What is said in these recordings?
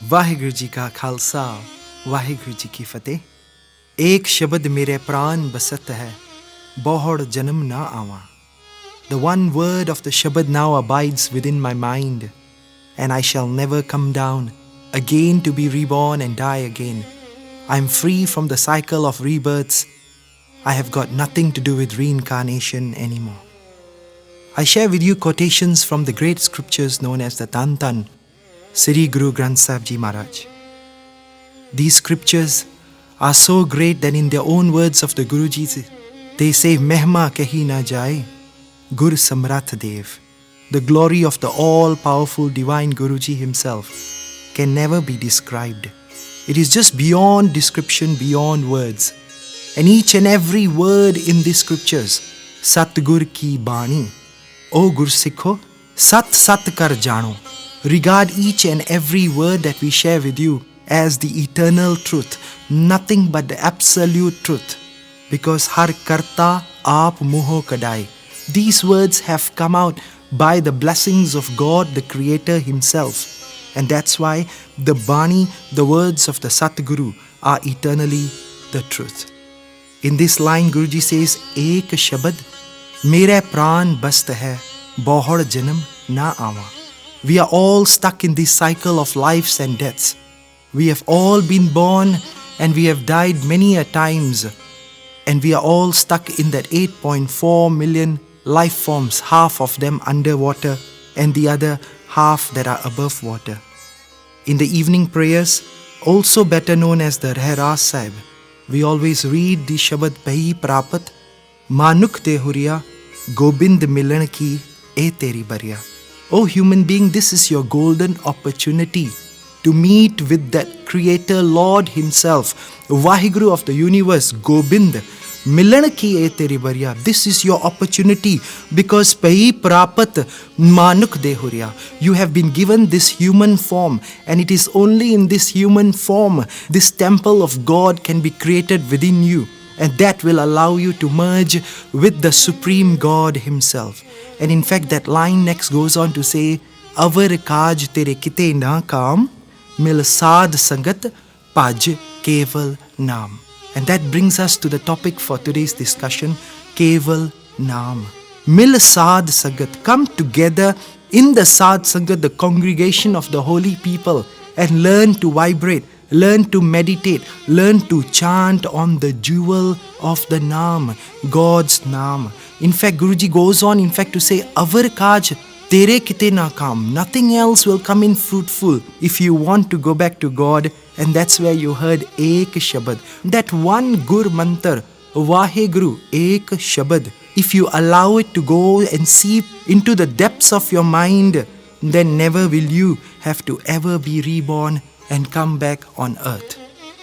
ਵਾਹਿਗੁਰੂ ਜੀ ਕਾ ਖਾਲਸਾ ਵਾਹਿਗੁਰੂ ਜੀ ਕੀ ਫਤਿਹ। ਏਕ ਸ਼ਬਦ ਮੇਰੇ ਪ੍ਰਾਨ ਬਸਤ ਹੈ, ਬਹੁੜ ਜਨਮ ਨਾ ਆਵਾਂ। The one word of the Shabad now abides within my mind, and I shall never come down again to be reborn and die again. I am free from the cycle of rebirths. I have got nothing to do with reincarnation anymore. I share with you quotations from the great scriptures known as the Tan Tan, Sri Guru Granth Sahib Ji Maharaj. These scriptures are so great that in their own words of the Guruji, they say, Mehma kahi na jaye, Gur Samrath Dev. The glory of the all-powerful divine Guruji himself can never be described. It is just beyond description, beyond words. And each and every word in these scriptures, Satgur ki Bani, O Gur Sikho, Sat Sat Kar Jano. Regard each and every word that we share with you as the eternal truth, nothing but the absolute truth. Because Har Karta Aap Muho Kadai. These words have come out by the blessings of God, the Creator Himself. And that's why the Bani, the words of the Satguru, are eternally the truth. In this line, Guruji says, Ek Shabad, Mere Pran Bast hai, Bahar Janam na Awa. We are all stuck in this cycle of lives and deaths. We have all been born and we have died many a times. And we are all stuck in that 8.4 million life forms, half of them underwater and the other half that are above water. In the evening prayers, also better known as the Rahras Sahib, we always read the Shabad Pahi Prapat, Manuk te Huriya, Gobind Milan ki e teri bariya. O human being, this is your golden opportunity to meet with that Creator Lord Himself, Vaheguru of the universe, Gobind. Milan ki e teri bariya. This is your opportunity because Pahi Prapat Manuk de Huriya. You have been given this human form, and it is only in this human form this temple of God can be created within you, and that will allow you to merge with the Supreme God Himself. And in fact, that line next goes on to say, Avar kaj tere kite na kaam, mil sad sangat paj keval naam. And that brings us to the topic for today's discussion, Keval Naam. Mil Sad Sangat. Come together in the Sad Sangat, the congregation of the holy people, and learn to vibrate, learn to meditate, learn to chant on the jewel of the Naam, God's Naam. In fact, Guruji goes on, to say, Avar kaj tere kite na kam. Nothing else will come in fruitful if you want to go back to God. And that's where you heard Ek Shabad. That one Gur Mantar, Vaheguru, Ek Shabad. If you allow it to go and seep into the depths of your mind, then never will you have to ever be reborn and come back on earth.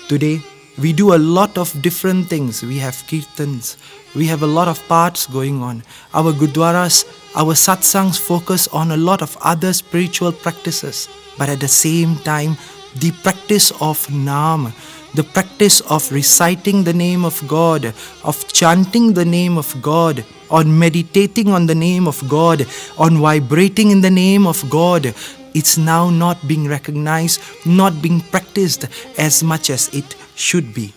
Today, we do a lot of different things. We have kirtans, we have a lot of parts going on. Our gurdwaras, our satsangs focus on a lot of other spiritual practices. But at the same time, the practice of Naam, the practice of reciting the name of God, of chanting the name of God, on meditating on the name of God, on vibrating in the name of God, it's now not being recognized, not being practiced as much as it should be.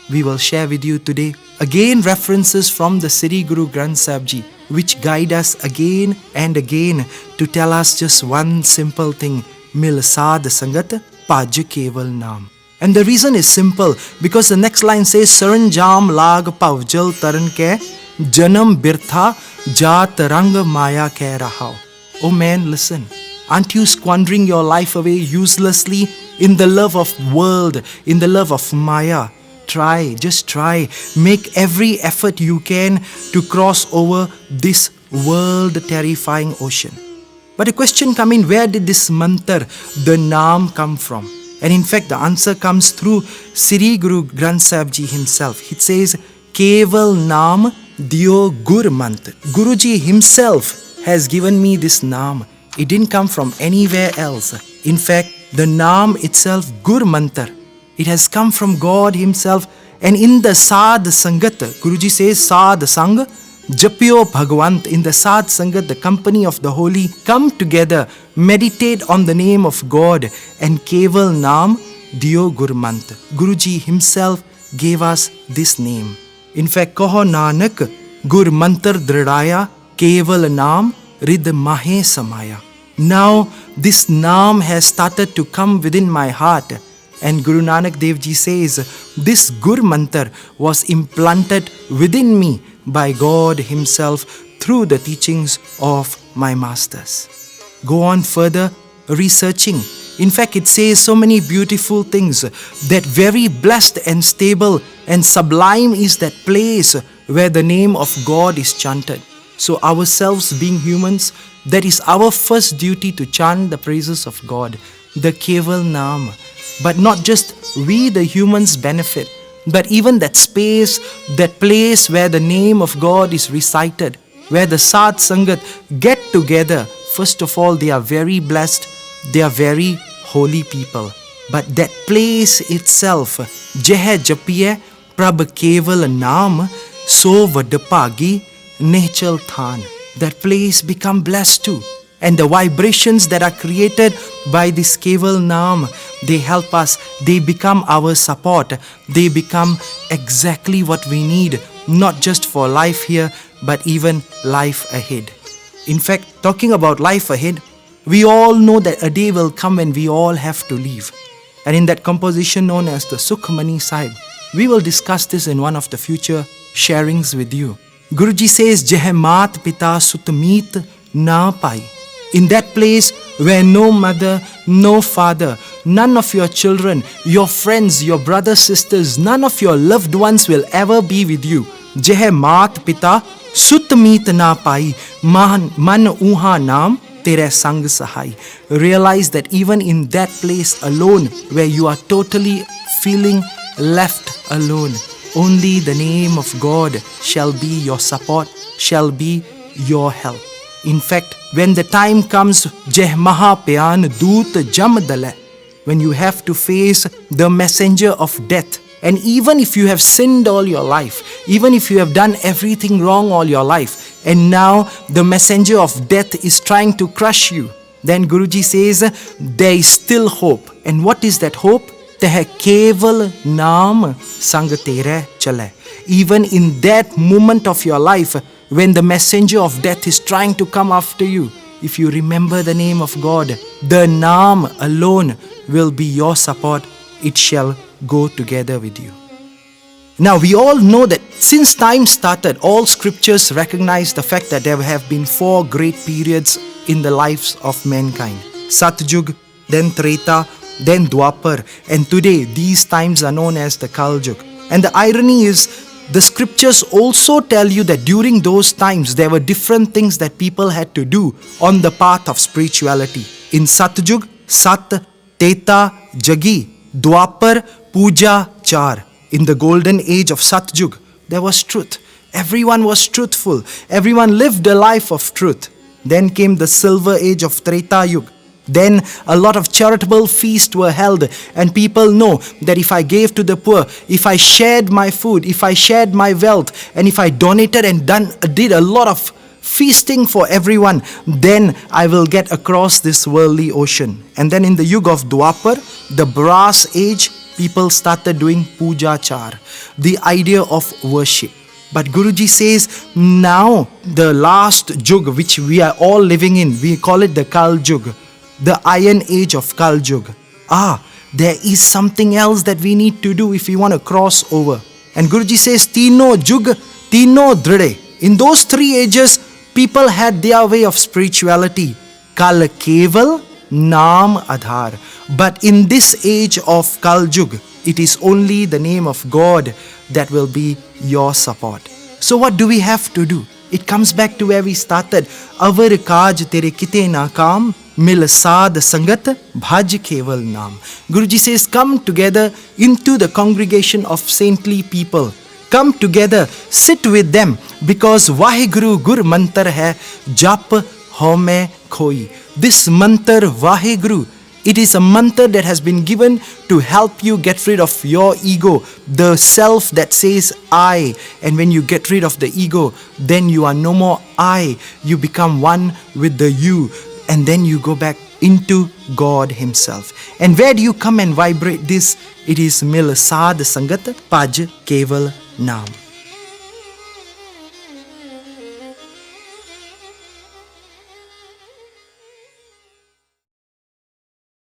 We will share with you today again references from the Sri Guru Granth Sahib Ji, which guide us again and again to tell us just one simple thing, Mil Sad Sangat Paj Keval Naam. And the reason is simple, because the next line says, Saranjam lag pavjal taran ke, janam birtha jaat rang maya ke rahao. Oh man, listen. Aren't you squandering your life away uselessly in the love of world, in the love of Maya? Try, just try. Make every effort you can to cross over this world-terrifying ocean. But a question comes in, where did this mantra, the Naam, come from? And in fact, the answer comes through Sri Guru Granth Sahib Ji himself. It says, Keval Naam Dio Gur Mantra. Guruji himself has given me this Naam. It didn't come from anywhere else. In fact, the Naam itself, Gur Mantar, it has come from God Himself. And in the Sad Sangat, Guruji says, Sad Sang Japyo Bhagwant in the Sad Sangat, the company of the holy, come together, meditate on the name of God, and Keval Naam Diyo Gurmant. Guruji himself gave us this name. In fact, Kaho Nanak Gur Mantar Dridaya Keval Naam Rid Mahe Samaya. Now this Naam has started to come within my heart. And Guru Nanak Dev Ji says, this Gur Mantar was implanted within me by God himself through the teachings of my masters. Go on further researching. In fact, it says so many beautiful things, that very blessed and stable and sublime is that place where the name of God is chanted. So ourselves being humans, that is our first duty to chant the praises of God, the Keval Naam. But not just we the humans benefit, but even that space, that place where the name of God is recited, where the Sad Sangat get together. First of all, they are very blessed, they are very holy people. But that place itself, Jeh Japiye Prab Keval Naam So Vadapagi Nechal Than, that place become blessed too. And the vibrations that are created by this Keval Naam, they help us, they become our support, they become exactly what we need, not just for life here, but even life ahead. In fact, talking about life ahead, we all know that a day will come when we all have to leave. And in that composition known as the Sukhmani Sahib, we will discuss this in one of the future sharings with you. Guruji says, Jeh Maat Pita Sutmeet Na Pai. In that place where no mother, no father, none of your children, your friends, your brothers, sisters, none of your loved ones will ever be with you. Jeh Maat Pita Sutmeet Na Pai, Man Uha Naam Tere Sang Sahai. Realize that even in that place alone, where you are totally feeling left alone, only the name of God shall be your support, shall be your help. In fact, when the time comes, Jeh Maha Pyan Doot Jam Dale, when you have to face the messenger of death, and even if you have sinned all your life, even if you have done everything wrong all your life, and now the messenger of death is trying to crush you, then Guruji says, there is still hope. And what is that hope? Teh Keval Naam Sang Tere Chale. Even in that moment of your life, when the messenger of death is trying to come after you, if you remember the name of God, the Naam alone will be your support. It shall go together with you. Now we all know that since time started, all scriptures recognize the fact that there have been 4 great periods in the lives of mankind. Satyug, then Treta, then Dwapar, and today these times are known as the Kaljug. And the irony is, the scriptures also tell you that during those times there were different things that people had to do on the path of spirituality. In Satyug, Sat, Teta, Jagi, Dwapar, Puja, Char. In the golden age of Satyug, there was truth. Everyone was truthful. Everyone lived a life of truth. Then came the silver age of Treta Yug. Then a lot of charitable feasts were held, and people know that if I gave to the poor, if I shared my food, if I shared my wealth, and if I donated and did a lot of feasting for everyone, then I will get across this worldly ocean. And then in the Yug of Dwapar, the brass age, people started doing puja char, the idea of worship. But Guruji says, now the last Jug which we are all living in, we call it the Kal Jug, the iron age of Kal Jug. There is something else that we need to do if we want to cross over. And Guruji says, Tino Jug, Tino Dride. In those 3 ages, people had their way of spirituality. Kal Keval Naam Adhar. But in this age of Kal Jug, it is only the name of God that will be your support. So what do we have to do? It comes back to where we started. Avar kaj tere kite naakam, mil sad sangat bhaj keval naam. Guruji says, come together into the congregation of saintly people. Come together, sit with them, because Vaheguru Gur Mantar hai, jap home khoi. This mantar Vaheguru It is a mantra that has been given to help you get rid of your ego, the self that says I. And when you get rid of the ego, then you are no more I. You become one with the you. And then you go back into God Himself. And where do you come and vibrate this? It is Mil Sad Sangat Paj Keval Naam.